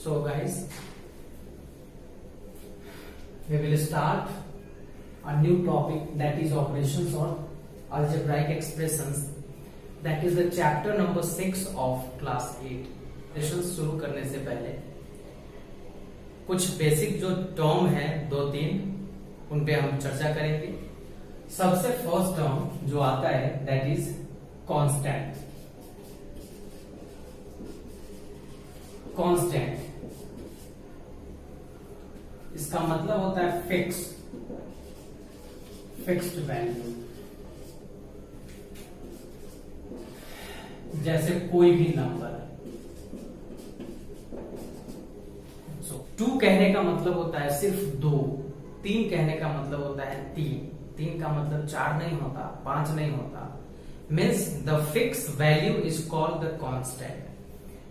So guys, we will start a new topic, that is operations or algebraic expressions. That is the chapter number 6 of class 8. Session शुरू करने से पहले कुछ basic जो term है 2-3 उन पे हम चर्चा करेंगे। सबसे फर्स्ट टर्म जो आता है दैट इज कांस्टेंट। कांस्टेंट इसका मतलब होता है फिक्स्ड वैल्यू। जैसे कोई भी नंबर 2 कहने का मतलब होता है सिर्फ 2, 3 कहने का मतलब होता है 3 का मतलब 4 नहीं होता, 5 नहीं होता। Means the fix value is called the constant.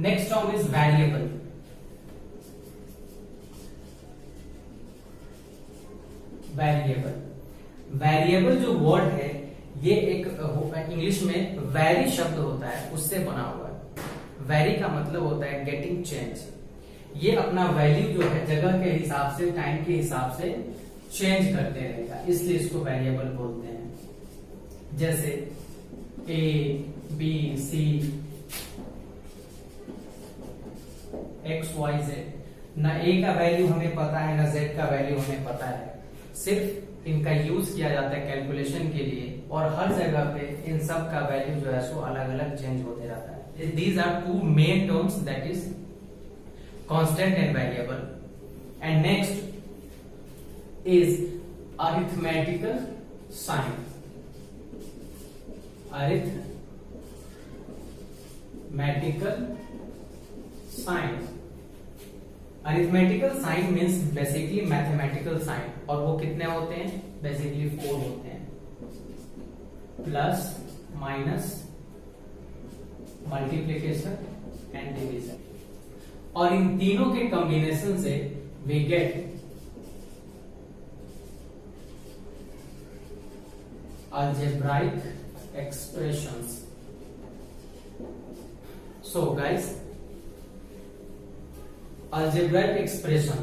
Next term is variable. Variable जो वर्ड है ये एक इंग्लिश में वेरी शब्द होता है, उससे बना हुआ है। वेरी का मतलब होता है गेटिंग चेंज। ये अपना वैल्यू जो है जगह के हिसाब से, टाइम के हिसाब से चेंज करते रहेगा, इसलिए इसको वेरिएबल बोलते हैं। जैसे a b c x y z, ना ए का वैल्यू हमें पता है ना जेड का वैल्यू हमें पता है, सिर्फ इनका यूज किया जाता है कैलकुलेशन के लिए, और हर जगह पे इन सब का वैल्यू जो है सो अलग अलग चेंज होते रहता है। These are 2 main terms, that is constant and variable. And next is arithmetical sign. Arithmetical sign means basically mathematical sign, और वो कितने होते हैं? Basically 4 होते हैं, plus minus multiplication and division. और इन तीनों के कॉम्बिनेशन से we get algebraic expressions. So guys, algebraic expression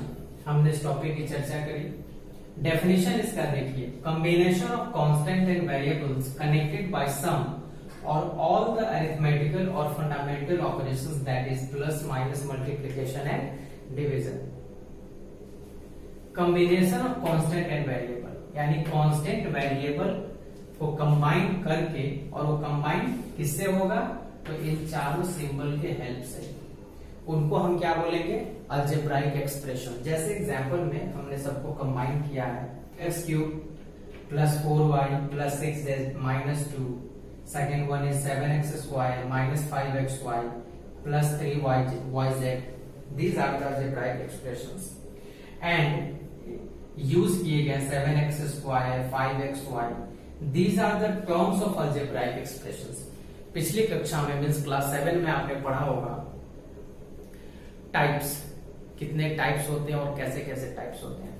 हमने इस टॉपिक की चर्चा करी। डेफिनेशन इसका देखिए, combination of constant and variables connected by some or all the arithmetical or fundamental operations, that is plus minus multiplication and division. combination of constant and variable यानी constant variable को combine करके, और वो combine किससे होगा? तो इन चारों symbol के हेल्प से। उनको हम क्या बोलेंगे? Algebraic expression. जैसे एग्जांपल में हमने सबको कंबाइन किया है, x³ plus 4y plus 6z minus 2, second one is 7x square minus 5xy plus 3yz. These are the algebraic expressions, and use किए गए 7x square 5xy. These are the terms of algebraic expressions. पिछली कक्षा में means class 7 में आपने पढ़ा होगा types, कितने टाइप्स होते हैं और कैसे कैसे टाइप्स होते हैं।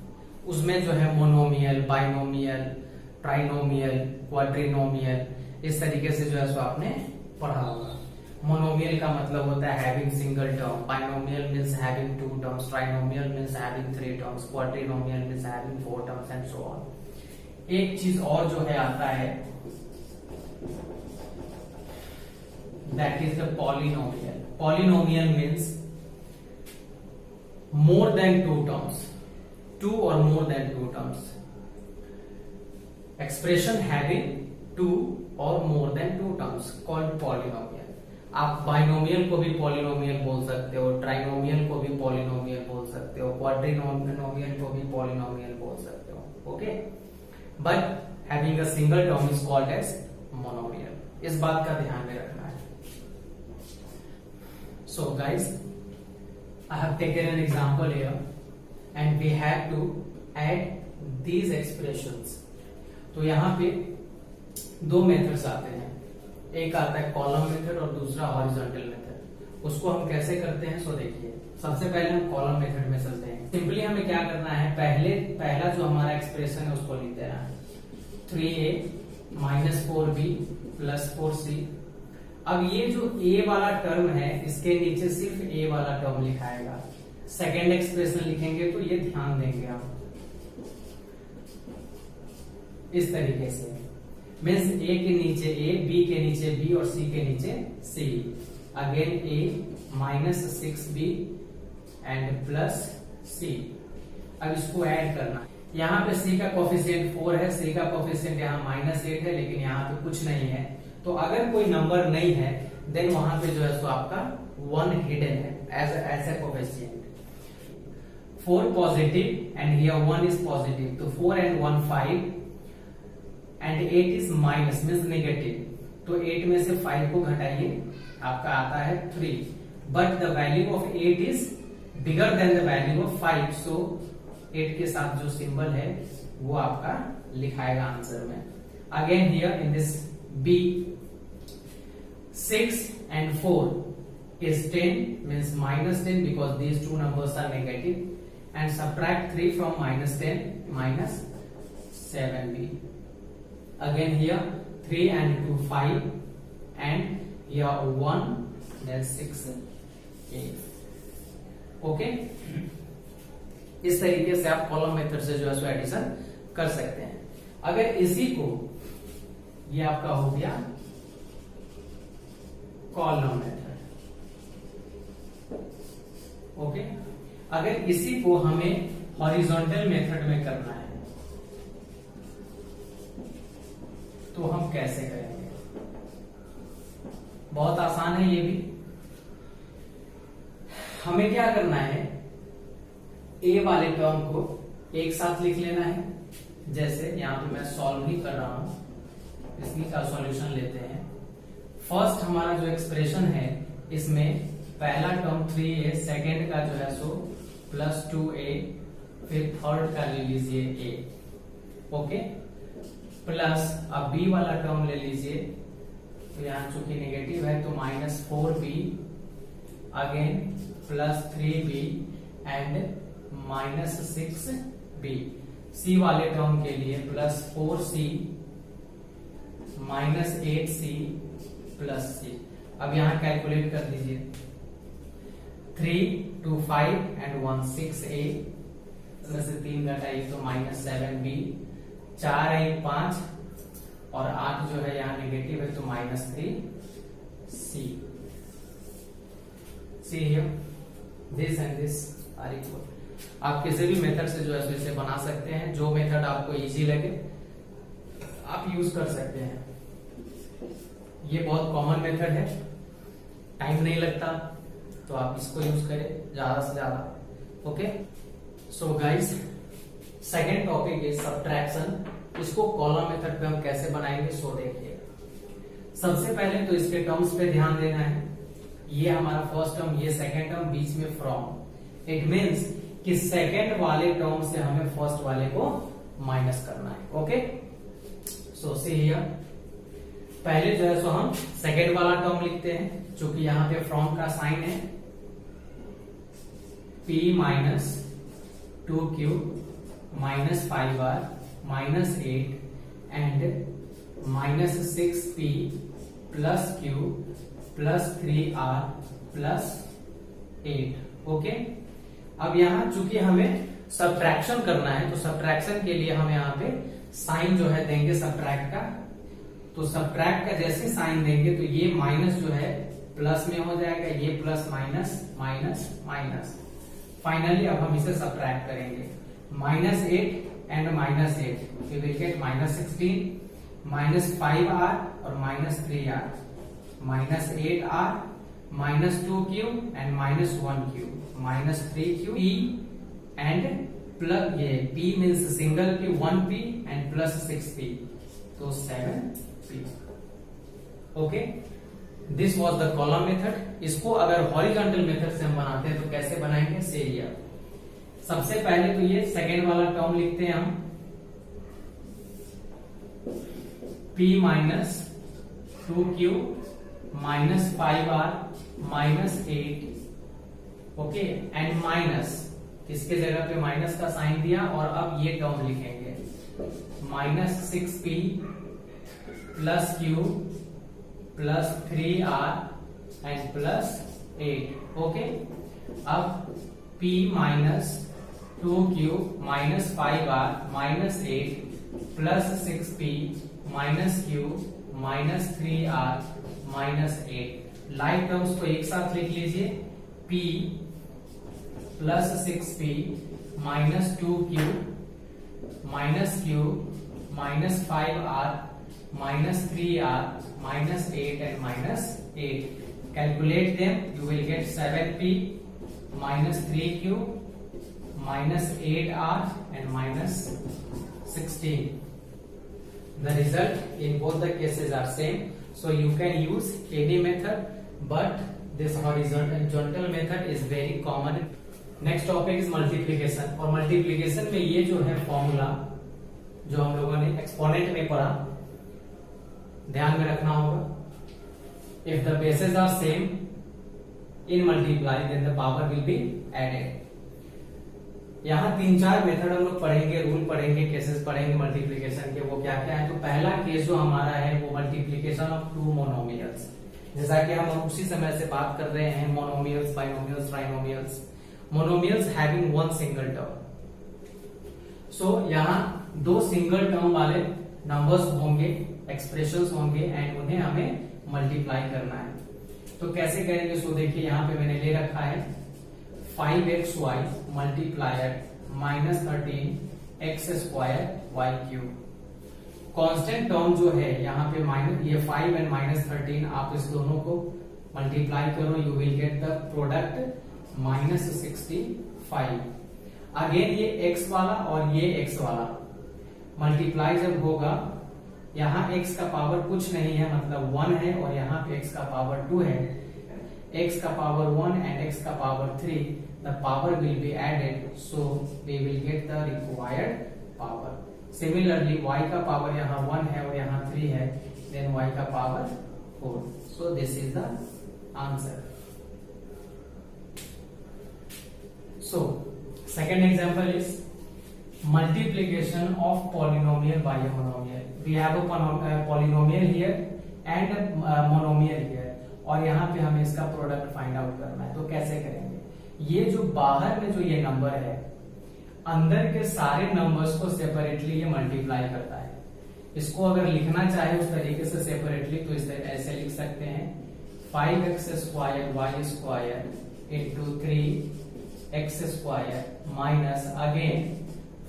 उसमें जो है मोनोमियल, बाइनोमियल, ट्राइनोमियल, क्वाड्रिनोमियल, इस तरीके से जो है सो आपने पढ़ा होगा। मोनोमियल का मतलब होता है having single term, binomial means having 2 terms, trinomial means having 3 terms, quadrinomial means having 4 terms and so on. एक चीज और जो है आता है that is the polynomial. Polynomial means more than 2 terms, 2 और more than 2 terms. Expression having 2 और more than 2 terms called polynomial. आप बाइनोमियल को भी पॉलिनोमियल बोल सकते हो, ट्राइनोमियल को भी पॉलिनोमियल बोल सकते हो, क्वाड्रिनोमियल को भी पॉलिनोमियल बोल सकते हो। Okay, but having a single term is called as monomial. इस बात का ध्यान में रखना है। So guys, I have taken an example here and we have to add these expressions. तो यहां पे 2 मेथड्स आते हैं, एक आता है कॉलम मेथड और दूसरा हॉरिजॉन्टल मेथड। उसको हम कैसे करते हैं? सो देखिए, सबसे पहले हम कॉलम मेथड में चलते हैं। सिंपली हमें क्या करना है, पहला जो हमारा एक्सप्रेशन है उसको लिख देना है 3a minus 4b plus 4c। अब ये जो a वाला टर्म है इसके नीचे सिर्फ a वाला टर्म लिखाएगा। सेकेंड एक्सप्रेशन लिखेंगे तो ये ध्यान देंगे आप इस तरीके से, मीन्स ए के नीचे ए, बी के नीचे बी और सी के नीचे C, again A minus 6b and plus C. अब इसको ऐड करना, यहाँ पे सी का कोफिशिएंट 4 है, सी का कोफिशिएंट यहाँ -8 है, लेकिन यहाँ पे कुछ नहीं है, तो अगर कोई नंबर नहीं है देन वहां पे जो है सो आपका 1 हिडन है as a coefficient. 4 positive and here 1 is positive, तो 4 and 1 5 and 8 is minus means negative, तो 8 में से 5 को घटाइए, आपका आता है 3, but the value of 8 is bigger than the value of 5, so 8 के साथ जो सिंबल है वो आपका लिखाएगा आंसर में। Again here in this b 6 and 4 is 10 means -10 because these two numbers are negative, and subtract 3 from -10 -7b. Again here 3 and 2 5 and here 1 then 6 8. Okay, इस तरीके से आप कॉलम मेथड से जो है सो एडिशन कर सकते हैं। अगर इसी को, ये आपका हो गया कॉलम मेथड, ओके। अगर इसी को हमें हॉरिजॉन्टल मेथड में करना है तो हम कैसे करेंगे? बहुत आसान है ये भी। हमें क्या करना है, ए वाले टर्म को एक साथ लिख लेना है, जैसे यहां पे मैं सॉल्व ही कर रहा हूं, इसी का सॉल्यूशन लेते हैं। फर्स्ट हमारा जो एक्सप्रेशन है इसमें पहला टर्म 3a, सेकेंड का जो है सो +2a, फिर थर्ड का ले लीजिए a, ओके, प्लस अब b वाला टर्म ले लीजिए, तो यहां चूंकि नेगेटिव है तो -4b, again +3b and -6b। c वाले टर्म के लिए +4c -8c +c। अब यहां कैलकुलेट कर दीजिए, 3 2 5 एंड 1 6a, इसमें से 3 घटाइए तो -7b, 4 1 5 और 8 जो है यहाँ नेगेटिव है तो -3c। See here, this and this are equal. आप किसी भी मेथड से जो है इसे बना सकते हैं, जो मेथड आपको इजी लगे आप यूज कर सकते हैं। ये बहुत कॉमन मेथड है, टाइम नहीं लगता, तो आप इसको यूज करें ज्यादा से ज्यादा, okay. So guys, second topic is subtraction. इसको कॉलम मेथड पे हम कैसे बनाएंगे सो देखिए। सबसे पहले तो इसके टर्म्स पे ध्यान देना है, ये हमारा फर्स्ट टर्म, ये सेकेंड टर्म, बीच में फ्रॉम। इट मीन्स कि सेकेंड वाले टर्म से हमें फर्स्ट वाले को माइनस करना है, ओके। सो सी हियर, पहले जो है सो हम सेकेंड वाला टर्म लिखते हैं, चूंकि यहाँ पे फ्रॉम का साइन है, p - 2q -5r -8 and -6p +q +3r +8, okay. अब यहां चूंकि हमें सब्ट्रैक्शन करना है, तो सब्ट्रैक्शन के लिए हम यहाँ पे साइन जो है देंगे सब्ट्रैक्ट का, तो सब्ट्रैक्ट का जैसे साइन देंगे तो ये माइनस जो है प्लस में हो जाएगा, ये plus minus minus minus. Finally अब हम इसे सब्ट्रैक्ट करेंगे, -8 and -8, you will get -16 -5r और -3r, -8r -2q and -1q -3q p and plus ये p means single p 1p and +6p, तो 7p, okay. This was the column method. इसको अगर horizontal method से हम बनाते हैं तो कैसे बनाएंगे, से हियर। सबसे पहले तो ये सेकेंड वाला टर्म लिखते हैं हम, p - 2q -5r -8, okay, and minus, इसके जगह पे माइनस का साइन दिया, और अब ये टर्म लिखेंगे -6p +q +3r and +8, okay. अब p minus 2q minus 5r minus 8 plus 6p minus q minus 3r minus 8। Like terms को एक साथ लिख लीजिए, p plus 6p minus 2q minus q minus 5r minus 3r minus 8 and minus 8। Calculate them, you will get 7p minus 3q minus 8r and minus 16। The result in both the cases are same, so you can use any method, but this horizontal method is very common। Next topic is multiplication, और multiplication में ये जो है formula जो हम लोगों ने exponent में पढ़ा, ध्यान में रखना होगा। If the bases are same in multiply then the power will be added. यहाँ 3-4 मेथड हम लोग पढ़ेंगे, रूल पढ़ेंगे, केसेस पढ़ेंगे मल्टीप्लीकेशन के। वो क्या क्या है? तो पहला केस जो हमारा है वो मल्टीप्लीकेशन ऑफ टू मोनोमियल्स, जैसा कि हम उसी समय से बात कर रहे हैं, monomials, binomials, trinomials. Monomials having one single term. So यहाँ 2 सिंगल टर्म वाले नंबर्स होंगे, एक्सप्रेशंस होंगे, एंड उन्हें हमें मल्टीप्लाई करना है। तो कैसे करेंगे? सो देखिए यहाँ पे मैंने ले रखा है 5xy multiplier minus 13x square y cube. Constant term जो है यहाँ पे माइनस, ये 5 एंड माइनस 13, आप इस दोनों को मल्टीप्लाई करो, you will get the product minus 65। Again ये x वाला और ये x वाला मल्टीप्लाई जब होगा, यहाँ x का पावर कुछ नहीं है, मतलब 1 है, और यहाँ पे x का पावर 2 है, x का पावर 1 and x का power 3, the power will be added, so we will get the required power। Similarly y का पावर यहाँ 1 है और यहाँ 3 है, then y का power 4। So this is the answer। So second example is multiplication of polynomial by a monomial। We have a polynomial here and a monomial here, और यहाँ पे हमें इसका प्रोडक्ट फाइंड आउट करना है। तो कैसे करेंगे? ये जो बाहर में जो ये नंबर है, अंदर के सारे नंबर्स को सेपरेटली ये मल्टीप्लाई करता है। इसको अगर लिखना चाहे उस तरीके से सेपरेटली, तो इस ऐसे लिख सकते हैं 5x square y square into 3x square minus again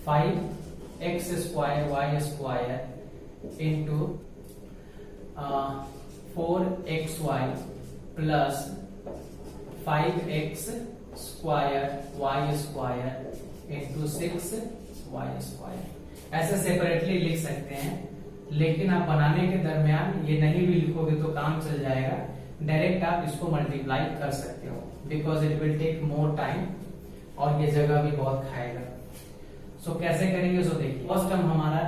5x square y square into 4xy plus 5x square y square into 6y square. ऐसे सेपरेटली लिख सकते हैं, लेकिन आप बनाने के दरमियान ये नहीं भी लिखोगे तो काम चल जाएगा, डायरेक्ट आप इसको मल्टीप्लाई कर सकते हो, because it will take more time और ये जगह भी बहुत खाएगा। सो कैसे करेंगे? सो देखिए, फर्स्ट टर्म हमारा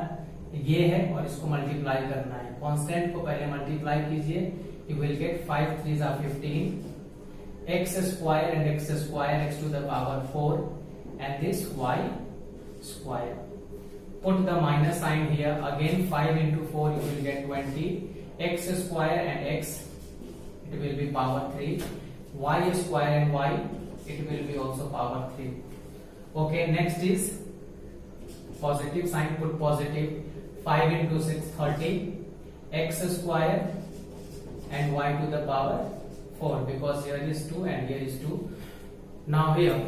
ये है और इसको मल्टीप्लाई करना है। कांस्टेंट को पहले मल्टीप्लाई कीजिए, you will get 5 3 15 x square and x square x to the power 4 and this y square। Put the minus sign here, again 5 into 4 you will get 20, x square and x it will be power 3, y square and y it will be also power 3। Okay, next is positive sign, put positive, 5 into 6 30, x square and y to the power 4, because here is 2 and here is 2। Now here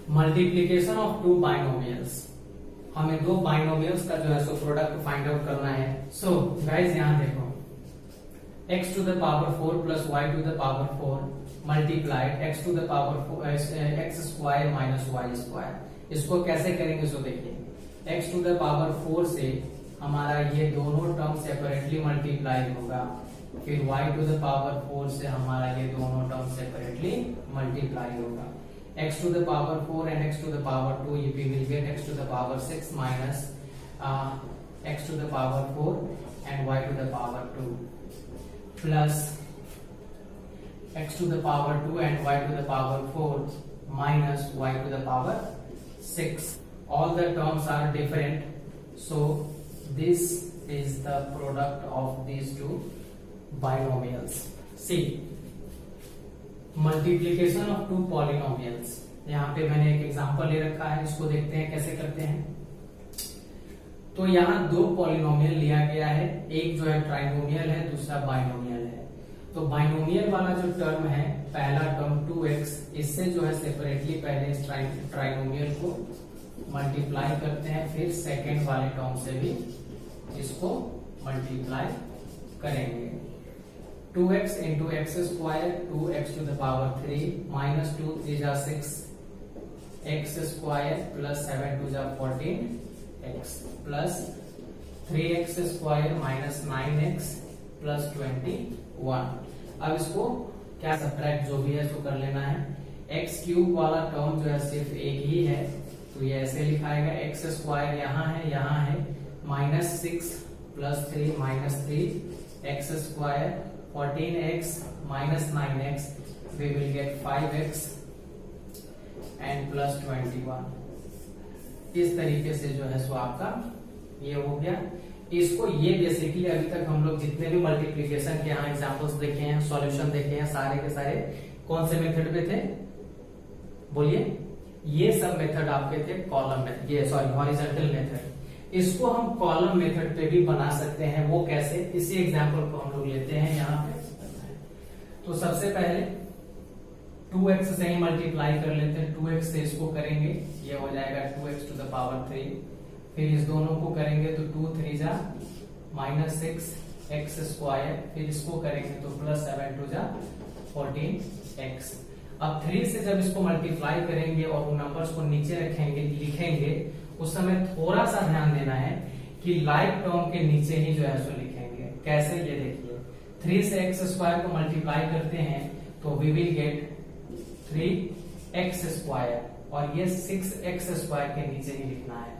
multiplication of two binomials, हमें 2 binomials का जो है so product find out करना है। So guys यहाँ देखो, x to the power 4 plus y to the power 4 multiplied x to the power x square minus y square. इसको कैसे करेंगे? सो देखिए, x टू द पावर 4 से हमारा ये दोनों टर्म सेपरेटली मल्टीप्लाई होगा, फिर y टू द पावर 4 से हमारा ये दोनों टर्म सेपरेटली मल्टीप्लाई होगा। x to the power 4 and x to the power 2, we will get x to the power 6 minus x to the power 4 and y to the power 2 plus x to the power 2 and y to the power 4 minus y to the power 6। All the terms are different, so this is the product of these two binomials। See, multiplication of two polynomials, यहाँ पे मैंने एक example ले रखा है, इसको देखते हैं कैसे करते हैं। तो यहाँ दो पॉलिनोमियल लिया गया है, एक जो है ट्राइनोमियल है, दूसरा बाइनोमियल है। तो बाइनोमियल वाला जो टर्म है, पहला टर्म 2x, इससे जो है सेपरेटली पहले इस ट्राइनोमियल को मल्टीप्लाई करते हैं, फिर सेकेंड वाले टर्म से भी इसको मल्टीप्लाई करेंगे। 2x into x square, 2x to the power 3 minus 2 3 जा 6 एक्स स्क्वायर प्लस 7 टू जा 14 x plus 3x square minus 9x plus 21। अब इसको क्या सब्ट्रैक्ट जो भी है इसको कर लेना है। x क्यूब वाला टर्म जो है सिर्फ एक ही है, तो ये ऐसे लिखाएगा, एक्स स्क्वायर यहाँ है minus 6 plus 3 minus 3 x square 14x minus 9x, we will get 5x and plus 21। इस तरीके से जो है सो आपका ये हो गया। इसको ये बेसिकली अभी तक हम लोग जितने भी मल्टीप्लिकेशन के यहाँ एग्जांपल्स देखे हैं, सॉल्यूशन देखे हैं, सारे के सारे कौन से मेथड पे थे बोलिए? ये सब मेथड आपके थे कॉलम में, ये सॉरी हॉरिजॉन्टल मेथड। इसको हम कॉलम मेथड पे भी बना सकते हैं। वो कैसे? इसी एग्जांपल को हम लोग लेते हैं यहाँ पे। तो सबसे पहले 2x से ही मल्टीप्लाई कर लेते हैं, 2x से इसको करेंगे, ये हो जाएगा 2x टू द पावर 3, फिर इस दोनों को करेंगे तो 2 3 जा माइनस 6 एक्स स्क्वायर, फिर इसको करेंगे तो प्लस 7 टू जा 14x। अब 3 से जब इसको मल्टीप्लाई करेंगे और उन नंबर्स को नीचे रखेंगे लिखेंगे, उस समय थोड़ा सा ध्यान देना है कि लाइक टर्म के नीचे ही जो है सो लिखेंगे। कैसे? ये देखिए, 3 से एक्स स्क्वायर को मल्टीप्लाई करते हैं तो we will gate 3x square, और ये 6x स्क्वायर के नीचे ही लिखना है।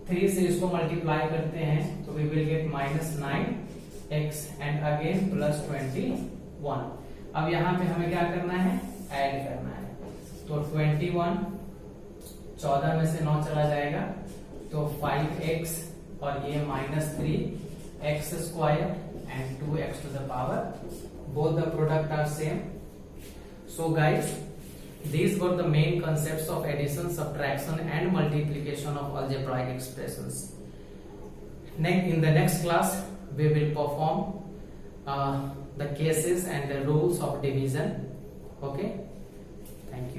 3 से इसको मल्टीप्लाई करते हैं तो we will get minus 9x and again plus 21। अब यहाँ पे हमें क्या करना है? ऐड करना है। तो 21, 14 में से 9 चला जाएगा तो 5x, और ये minus 3x square and 2x to the power, both the product are same. So guys, these were the main concepts of addition, subtraction and multiplication of algebraic expressions. In the next class, we will perform the cases and the rules of division. Okay, thank you.